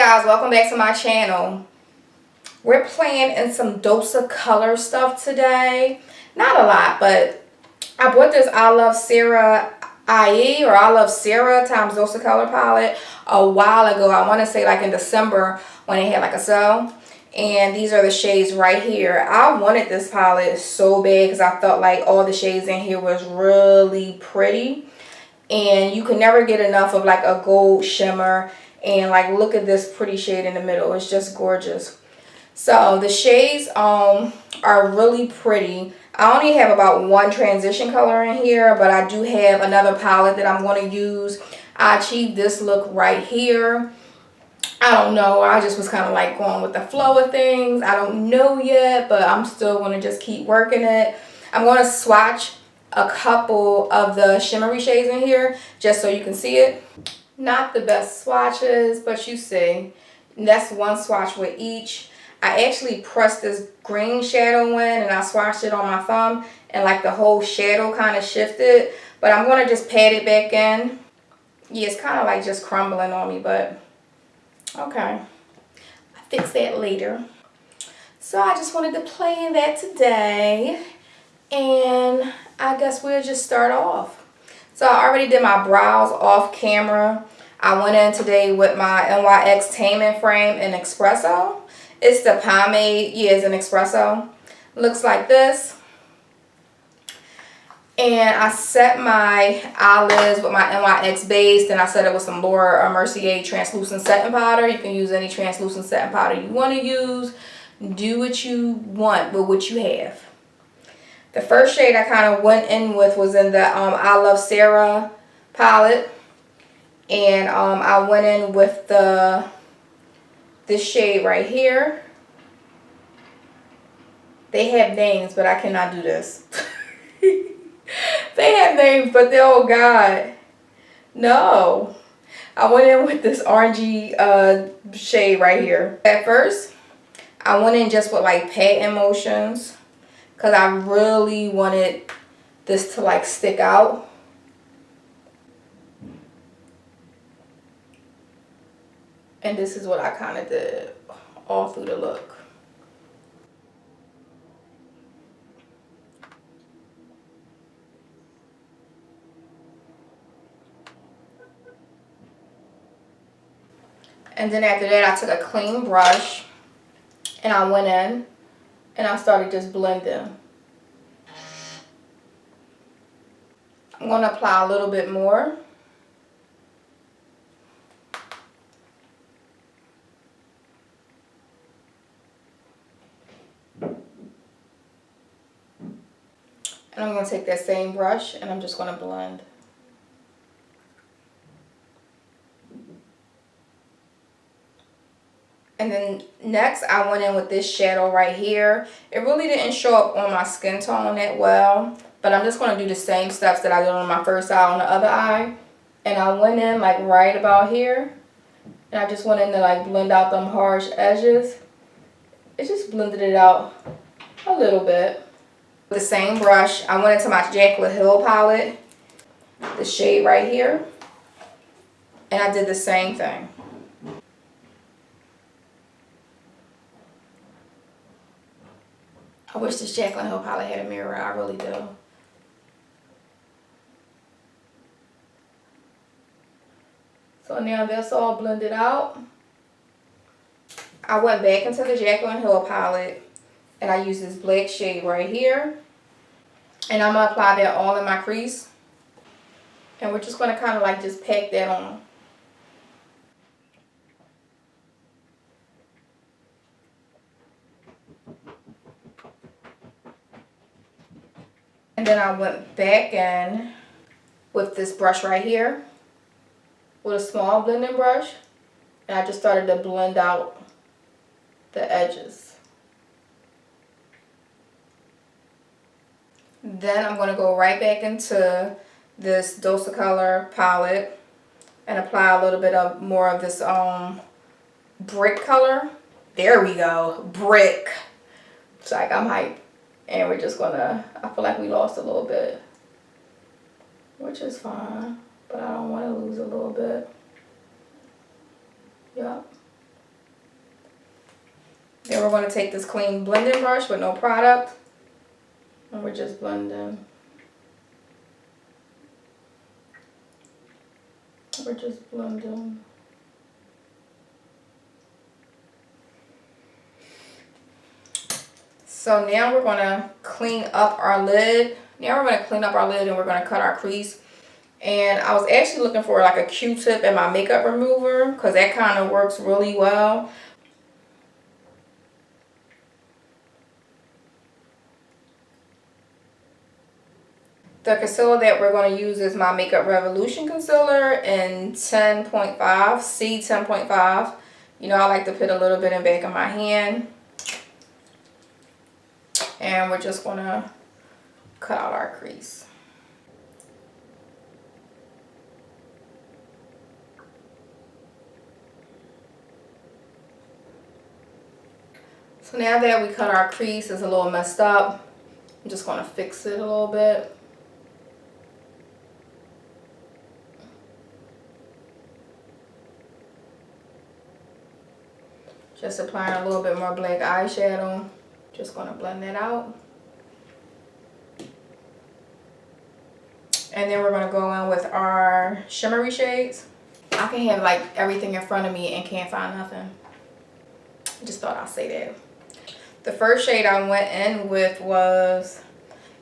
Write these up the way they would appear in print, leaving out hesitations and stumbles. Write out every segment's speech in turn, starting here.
guys, welcome back to my channel. We're playing in some Dose of Color stuff today. Not a lot, but I bought this I Love Sarah IE or I Love Sarah times Dose of Color palette a while ago. I want to say like in December when it had like a sale. And these are the shades right here. I wanted this palette so bad because I felt like all the shades in here was really pretty. And you can never get enough of like a gold shimmer. And like look at this pretty shade in the middle. It's just gorgeous. So the shades are really pretty. I only have about one transition color in here, but I do have another palette that I'm going to use. I achieved this look right here. I don't know. I just was kind of like going with the flow of things. I don't know yet, but I'm still going to just keep working it. I'm going to swatch a couple of the shimmery shades in here just so you can see it. Not the best swatches, but you see. And that's one swatch with each. I actually pressed this green shadow in and I swatched it on my thumb and like the whole shadow kind of shifted. But I'm going to just pat it back in. Yeah, it's kind of like just crumbling on me, but okay. I'll fix that later. So I just wanted to play in that today. And I guess we'll just start off. So I already did my brows off camera. I went in today with my NYX Taming Frame in Espresso. It's the pomade. Yeah, it's an Espresso. Looks like this. And I set my eyelids with my NYX base. Then I set it with some Laura Mercier translucent setting powder. You can use any translucent setting powder you want to use. Do what you want with what you have. The first shade I kind of went in with was in the I Love Sarah palette. And I went in with this shade right here. They have names, but I cannot do this. They have names, but they're, oh God. No. I went in with this orangey shade right here. At first, I went in just with like pat motions. Because I really wanted this to like stick out. And this is what I kind of did all through the look. And then after that, I took a clean brush and I went in and I started just blending. I'm going to apply a little bit more. And I'm going to take that same brush and I'm just going to blend. And then next I went in with this shadow right here. It really didn't show up on my skin tone that well. But I'm just going to do the same steps that I did on my first eye on the other eye. And I went in like right about here. And I just went in to like blend out them harsh edges. It just blended it out a little bit. With the same brush, I went into my Jaclyn Hill palette. The shade right here. And I did the same thing. I wish this Jaclyn Hill palette had a mirror. I really do. So now that's all blended out. I went back into the Jaclyn Hill palette and I used this black shade right here. And I'm going to apply that all in my crease. And we're just going to kind of like just pack that on. And then I went back in with this brush right here. With a small blending brush. And I just started to blend out the edges. Then I'm going to go right back into this Dose of Color palette and apply a little bit of more of this brick color. There we go, brick. It's like I'm hyped. And we're just gonna, I feel like we lost a little bit, which is fine, but I don't want to lose a little bit. Yep. we're going to take this clean blending brush with no product. And we're just blending. We're just blending. So now we're going to clean up our lid. Now we're going to clean up our lid and we're going to cut our crease. And I was actually looking for like a Q-tip and my makeup remover because that kind of works really well. The concealer that we're going to use is my Makeup Revolution concealer in 10.5, C10.5. You know, I like to put a little bit in the back of my hand. And we're just going to cut out our crease. So now that we cut our crease, it's a little messed up. I'm just going to fix it a little bit. Just applying a little bit more black eyeshadow. Just going to blend it out. And then we're going to go in with our shimmery shades. I can have like everything in front of me and can't find nothing. Just thought I'd say that. The first shade I went in with was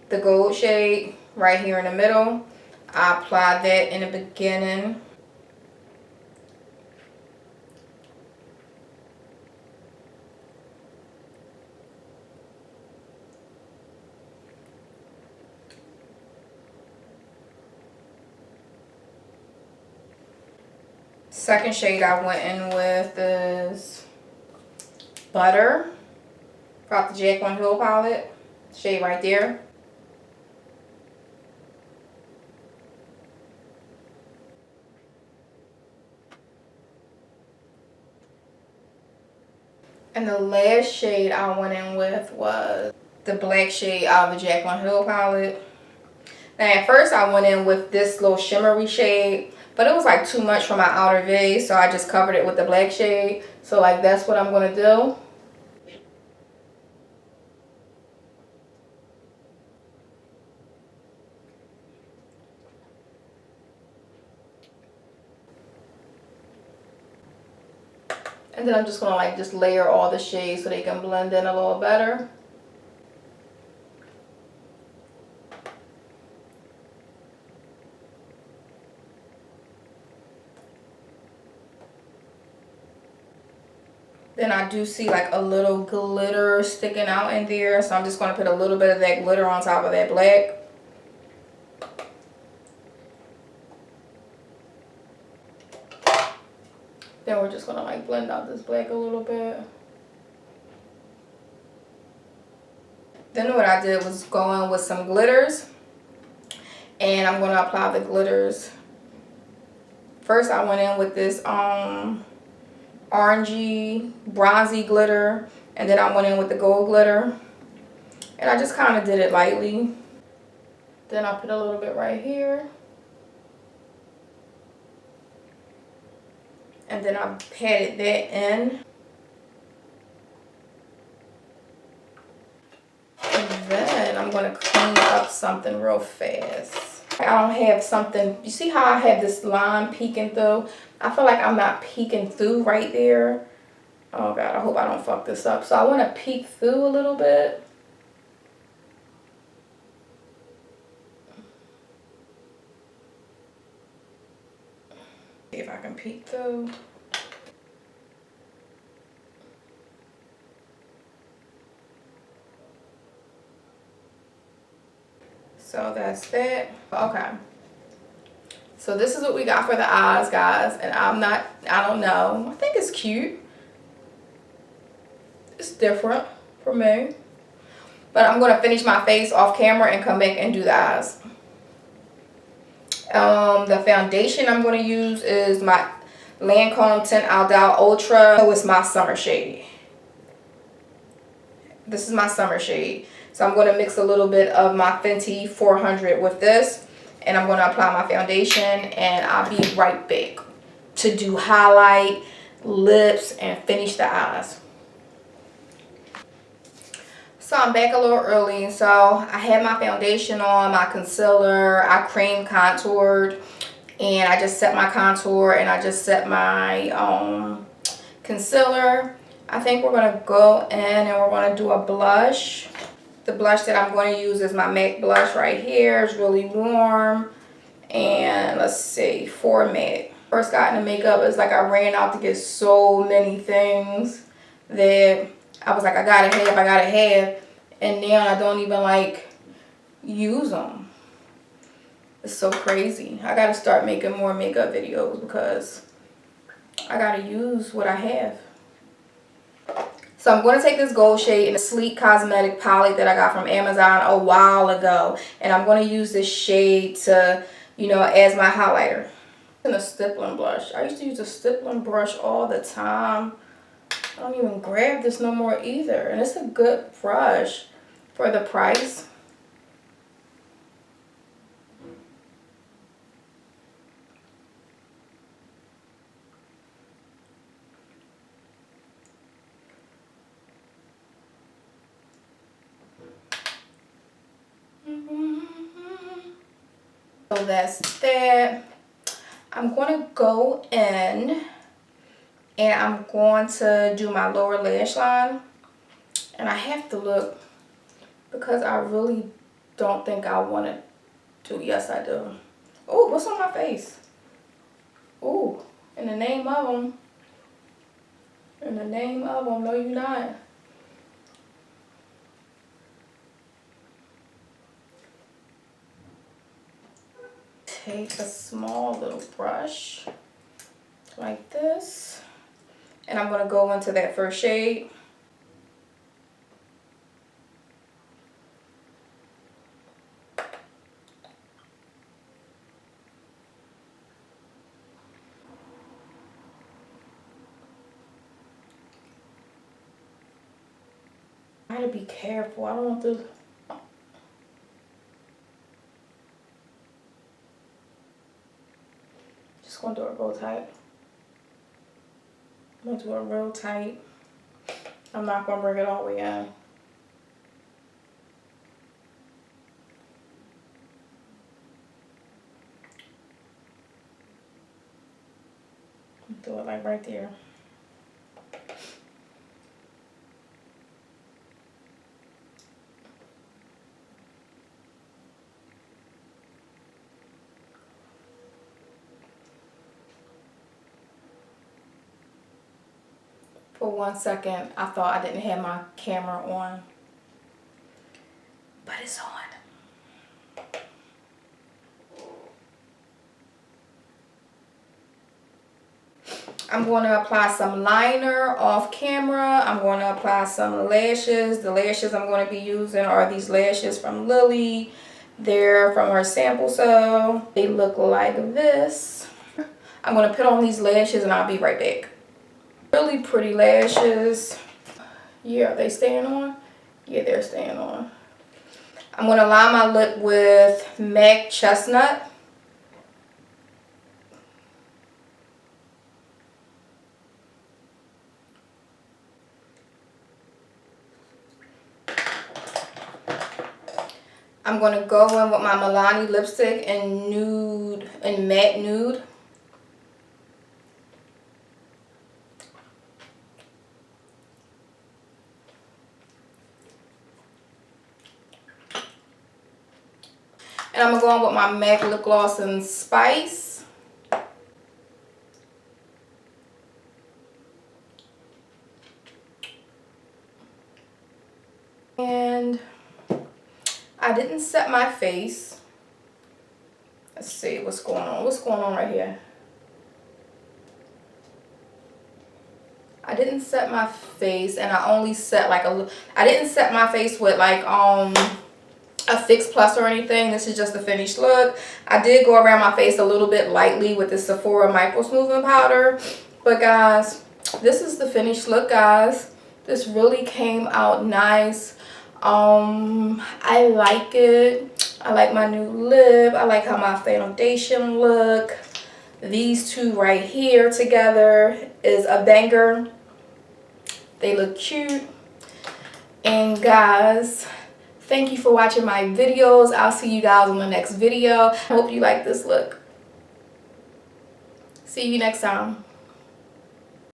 the gold shade right here in the middle. I applied that in the beginning. Second shade I went in with is Butter. Got the Jaclyn Hill palette. Shade right there. And the last shade I went in with was the black shade out of the Jaclyn Hill palette. Now at first I went in with this little shimmery shade, but it was like too much for my outer V, so I just covered it with the black shade. So like that's what I'm going to do. And then I'm just going to like just layer all the shades so they can blend in a little better. Then I do see like a little glitter sticking out in there. So I'm just going to put a little bit of that glitter on top of that black. Then we're just going to like blend out this black a little bit. Then what I did was go in with some glitters. And I'm going to apply the glitters. First I went in with this orangey, bronzy glitter, and then I went in with the gold glitter, and I just kind of did it lightly. Then I put a little bit right here, and then I patted that in, and then I'm going to clean up something real fast. I don't have something, you see how I have this line peeking through? I feel like I'm not peeking through right there. Oh God, I hope I don't fuck this up. So I want to peek through a little bit. See if I can peek through. So that's that. Okay. So this is what we got for the eyes, guys. And I don't know. I think it's cute. It's different for me. But I'm going to finish my face off camera and come back and do the eyes. The foundation I'm going to use is my Lancome Tint Aldal Ultra. So it's my summer shade. This is my summer shade. So I'm going to mix a little bit of my Fenty 400 with this. And I'm going to apply my foundation. And I'll be right back to do highlight, lips, and finish the eyes. So I'm back a little early. So I had my foundation on, my concealer, I cream contoured, and I just set my contour and I just set my concealer. I think we're gonna go in and we're gonna do a blush. The blush that I'm going to use is my MAC blush right here. It's really warm. And let's see, for MAC. First got into makeup, it's like I ran out to get so many things that I was like, I gotta have. And now I don't even like use them. It's so crazy. I gotta start making more makeup videos because I gotta use what I have. So I'm going to take this gold shade in a Sleek Cosmetic palette that I got from Amazon a while ago. And I'm going to use this shade to, you know, as my highlighter. And a stippling blush. I used to use a stippling brush all the time. I don't even grab this no more either. And it's a good brush for the price. So that's that. I'm going to go in and I'm going to do my lower lash line. And I have to look because I really don't think I want to do. Yes, I do. Oh, what's on my face? Oh, in the name of them. In the name of them. No, you're not. Take a small little brush like this. And I'm going to go into that first shade. I gotta be careful. I don't want to. Just gonna do it real tight. I'm gonna do it real tight. I'm not gonna bring it all the way in. Do it like right there. For 1 second, I thought I didn't have my camera on, but it's on. I'm going to apply some liner off camera. I'm going to apply some lashes. The lashes I'm going to be using are these lashes from Lily. They're from her sample so they look like this. I'm going to put on these lashes and I'll be right back. Really pretty lashes. Yeah, are they staying on? Yeah, they're staying on. I'm going to line my lip with MAC Chestnut. I'm going to go in with my Milani lipstick in nude, in matte nude. And I'm going to go in with my MAC lip gloss in Spice. And I didn't set my face. Let's see what's going on. What's going on right here? I didn't set my face, and I only set like I didn't set my face with like a Fix Plus or anything. This is just the finished look. I did go around my face a little bit lightly with the Sephora Micro Smoothing Powder. But guys, this is the finished look, guys. This really came out nice. I like it. I like my new lip. I like how my foundation look. These two right here together is a banger. They look cute. And guys, thank you for watching my videos. I'll see you guys on the next video. I hope you like this look. See you next time.